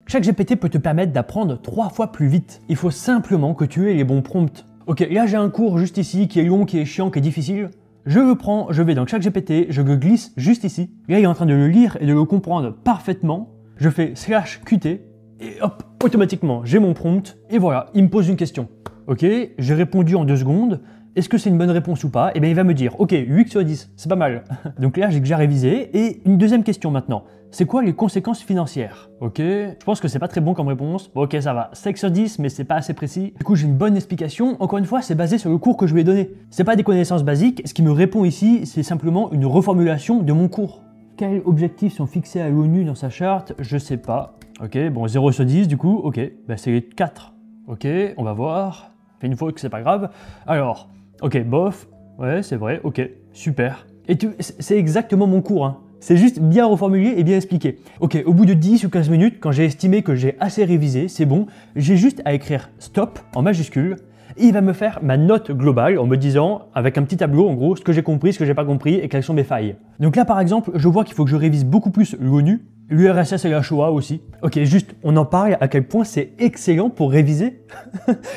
ChatGPT peut te permettre d'apprendre 3 fois plus vite. Il faut simplement que tu aies les bons prompts. Ok, là j'ai un cours juste ici qui est long, qui est chiant, qui est difficile. Je le prends, je vais dans ChatGPT, je le glisse juste ici. Là il est en train de le lire et de le comprendre parfaitement. Je fais /QT et hop, automatiquement j'ai mon prompt et voilà, il me pose une question. Ok, j'ai répondu en 2 secondes. Est-ce que c'est une bonne réponse ou pas? Et bien il va me dire, ok, 8 sur 10, c'est pas mal. Donc là j'ai déjà révisé. Et une deuxième question maintenant. C'est quoi les conséquences financières? Ok, je pense que c'est pas très bon comme réponse. Bon, ok, ça va, 5 sur 10, mais c'est pas assez précis. Du coup, j'ai une bonne explication. Encore une fois, c'est basé sur le cours que je lui ai donné. C'est pas des connaissances basiques. Ce qui me répond ici, c'est simplement une reformulation de mon cours. Quels objectifs sont fixés à l'ONU dans sa charte? Je sais pas. Ok, bon, 0 sur 10, du coup, ok, bah, c'est les 4. Ok, on va voir. Fait une faute, c'est pas grave. Alors, ok, bof. Ouais, c'est vrai, ok, super. Et c'est exactement mon cours, hein. C'est juste bien reformulé et bien expliqué. Ok, au bout de 10 ou 15 minutes, quand j'ai estimé que j'ai assez révisé, c'est bon, j'ai juste à écrire stop en majuscule et il va me faire ma note globale en me disant, avec un petit tableau en gros, ce que j'ai compris, ce que j'ai pas compris et quelles sont mes failles. Donc là par exemple, je vois qu'il faut que je révise beaucoup plus l'ONU, l'URSS et la Shoah aussi. Ok, juste, on en parle à quel point c'est excellent pour réviser.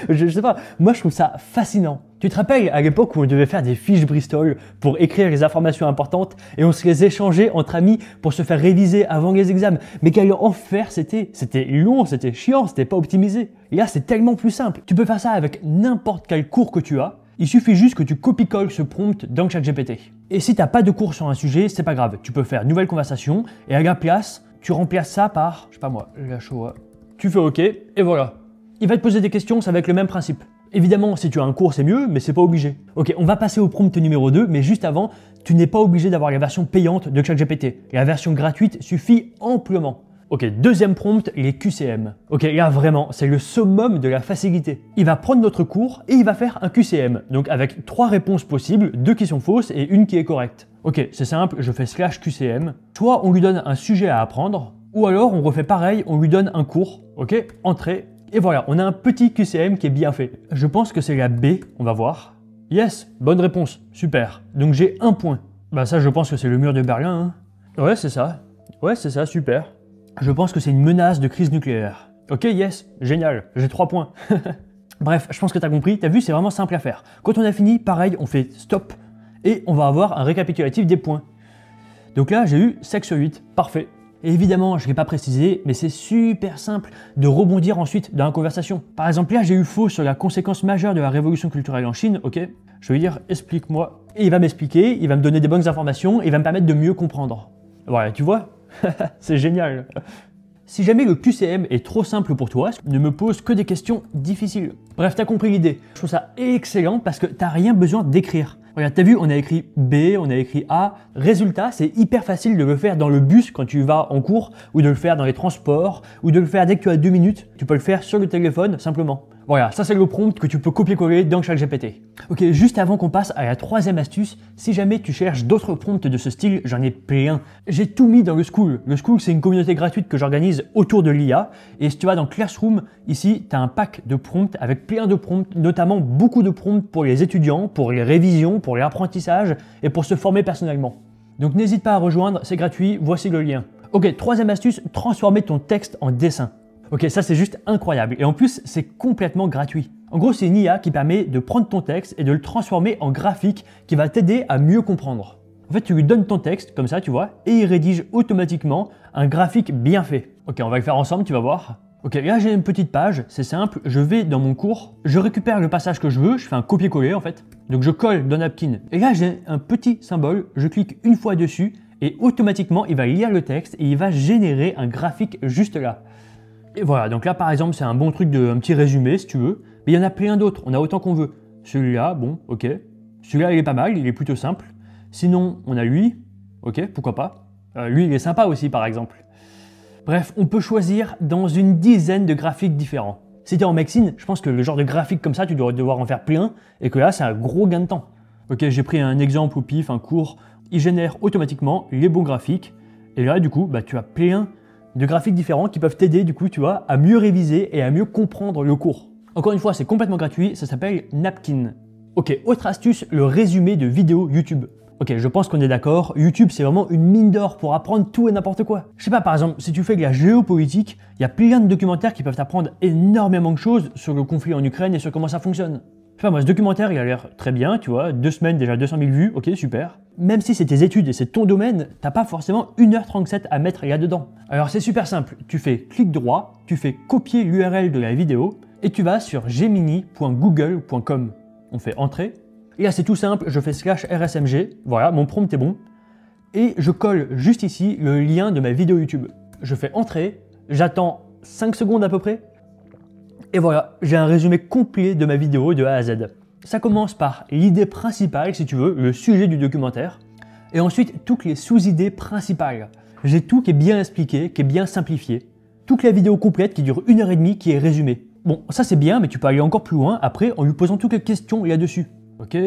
je sais pas, moi je trouve ça fascinant. Tu te rappelles à l'époque où on devait faire des fiches Bristol pour écrire les informations importantes et on se les échangeait entre amis pour se faire réviser avant les examens. Mais quel enfer c'était! C'était long, c'était chiant, c'était pas optimisé. Et là c'est tellement plus simple. Tu peux faire ça avec n'importe quel cours que tu as. Il suffit juste que tu copie-colles ce prompt dans ChatGPT. Et si tu n'as pas de cours sur un sujet, c'est pas grave. Tu peux faire nouvelle conversation et à la place, tu remplaces ça par, je sais pas moi, la Shoah. Tu fais OK et voilà. Il va te poser des questions, ça va être le même principe. Évidemment, si tu as un cours, c'est mieux, mais c'est pas obligé. Ok, on va passer au prompt numéro 2, mais juste avant, tu n'es pas obligé d'avoir la version payante de ChatGPT. La version gratuite suffit amplement. Ok, deuxième prompt, les QCM. Ok, là vraiment, c'est le summum de la facilité. Il va prendre notre cours et il va faire un QCM, donc avec 3 réponses possibles, 2 qui sont fausses et une qui est correcte. Ok, c'est simple, je fais /QCM. Soit on lui donne un sujet à apprendre, ou alors on refait pareil, on lui donne un cours. Ok, entrée. Et voilà, on a un petit QCM qui est bien fait. Je pense que c'est la B, on va voir. Yes, bonne réponse, super. Donc j'ai 1 point. Bah ça, je pense que c'est le mur de Berlin, hein. Ouais, c'est ça. Ouais, c'est ça, super. Je pense que c'est une menace de crise nucléaire. Ok, yes, génial, j'ai 3 points. Bref, je pense que tu as compris, tu as vu, c'est vraiment simple à faire. Quand on a fini, pareil, on fait stop et on va avoir un récapitulatif des points. Donc là, j'ai eu 5 sur 8, parfait. Et évidemment, je ne l'ai pas précisé, mais c'est super simple de rebondir ensuite dans la conversation. Par exemple, là, j'ai eu faux sur la conséquence majeure de la révolution culturelle en Chine, ok? Je vais lui dire, explique-moi. Et il va m'expliquer, il va me donner des bonnes informations, et il va me permettre de mieux comprendre. Voilà, tu vois? C'est génial. Si jamais le QCM est trop simple pour toi, ne me pose que des questions difficiles. Bref, t'as compris l'idée. Je trouve ça excellent parce que t'as rien besoin d'écrire. Regarde, t'as vu, on a écrit B, on a écrit A. Résultat, c'est hyper facile de le faire dans le bus quand tu vas en cours, ou de le faire dans les transports, ou de le faire dès que tu as 2 minutes. Tu peux le faire sur le téléphone, simplement. Voilà, ça c'est le prompt que tu peux copier-coller dans ChatGPT. Ok, juste avant qu'on passe à la 3e astuce, si jamais tu cherches d'autres prompts de ce style, j'en ai plein. J'ai tout mis dans le School. Le School, c'est une communauté gratuite que j'organise autour de l'IA. Et si tu vas dans Classroom, ici, tu as un pack de prompts avec plein de prompts, notamment beaucoup de prompts pour les étudiants, pour les révisions, pour l'apprentissage et pour se former personnellement. Donc n'hésite pas à rejoindre, c'est gratuit, voici le lien. Ok, 3e astuce, transformer ton texte en dessin. Ok, ça c'est juste incroyable et en plus c'est complètement gratuit. En gros, c'est une IA qui permet de prendre ton texte et de le transformer en graphique qui va t'aider à mieux comprendre. En fait, tu lui donnes ton texte comme ça, tu vois, et il rédige automatiquement un graphique bien fait. Ok, on va le faire ensemble, tu vas voir. Ok, là j'ai une petite page, c'est simple, je vais dans mon cours, je récupère le passage que je veux, je fais un copier-coller en fait. Donc je colle dans Napkin. Et là j'ai un petit symbole, je clique une fois dessus et automatiquement il va lire le texte et il va générer un graphique juste là. Et voilà, donc là par exemple c'est un bon truc un petit résumé si tu veux, mais il y en a plein d'autres, on a autant qu'on veut. Celui-là, bon, ok. Celui-là il est pas mal, il est plutôt simple. Sinon on a lui, ok, pourquoi pas. Lui il est sympa aussi par exemple. Bref, on peut choisir dans une dizaine de graphiques différents. Si tu es en médecine, je pense que le genre de graphique comme ça, tu dois devoir en faire plein et que là c'est un gros gain de temps. Ok, j'ai pris un exemple au pif, un cours, il génère automatiquement les bons graphiques et là du coup, bah, tu as plein de graphiques différents qui peuvent t'aider du coup, tu vois, à mieux réviser et à mieux comprendre le cours. Encore une fois, c'est complètement gratuit, ça s'appelle Napkin. Ok, autre astuce, le résumé de vidéos YouTube. Ok, je pense qu'on est d'accord, YouTube c'est vraiment une mine d'or pour apprendre tout et n'importe quoi. Je sais pas, par exemple, si tu fais de la géopolitique, il y a plein de documentaires qui peuvent t'apprendre énormément de choses sur le conflit en Ukraine et sur comment ça fonctionne. Je sais pas, moi ce documentaire il a l'air très bien, tu vois, 2 semaines déjà 200 000 vues, ok super. Même si c'est tes études et c'est ton domaine, t'as pas forcément 1h37 à mettre là-dedans. Alors c'est super simple, tu fais clic droit, tu fais copier l'URL de la vidéo et tu vas sur gemini.google.com. On fait entrée. Et là c'est tout simple, je fais /rsmg, voilà, mon prompt est bon. Et je colle juste ici le lien de ma vidéo YouTube. Je fais entrée, j'attends 5 secondes à peu près. Et voilà, j'ai un résumé complet de ma vidéo de A à Z. Ça commence par l'idée principale, si tu veux, le sujet du documentaire. Et ensuite, toutes les sous-idées principales. J'ai tout qui est bien expliqué, qui est bien simplifié. Toute la vidéo complète qui dure 1h30 qui est résumée. Bon, ça c'est bien, mais tu peux aller encore plus loin après en lui posant toutes les questions là-dessus. Ok,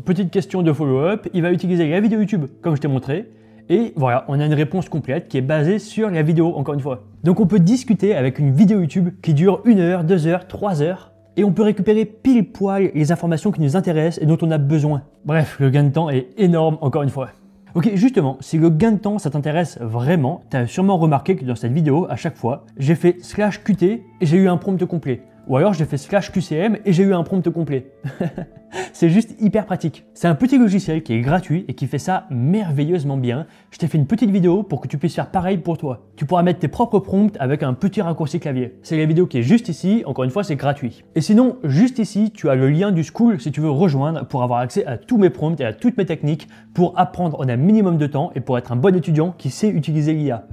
petite question de follow-up, il va utiliser la vidéo YouTube comme je t'ai montré, et voilà, on a une réponse complète qui est basée sur la vidéo, encore une fois. Donc on peut discuter avec une vidéo YouTube qui dure 1 heure, 2 heures, 3 heures, et on peut récupérer pile poil les informations qui nous intéressent et dont on a besoin. Bref, le gain de temps est énorme, encore une fois. Ok, justement, si le gain de temps ça t'intéresse vraiment, tu as sûrement remarqué que dans cette vidéo, à chaque fois, j'ai fait /qt et j'ai eu un prompt complet. Ou alors j'ai fait /qcm et j'ai eu un prompt complet. C'est juste hyper pratique. C'est un petit logiciel qui est gratuit et qui fait ça merveilleusement bien. Je t'ai fait une petite vidéo pour que tu puisses faire pareil pour toi. Tu pourras mettre tes propres prompts avec un petit raccourci clavier. C'est la vidéo qui est juste ici, encore une fois c'est gratuit. Et sinon, juste ici, tu as le lien du school si tu veux rejoindre pour avoir accès à tous mes prompts et à toutes mes techniques pour apprendre en un minimum de temps et pour être un bon étudiant qui sait utiliser l'IA.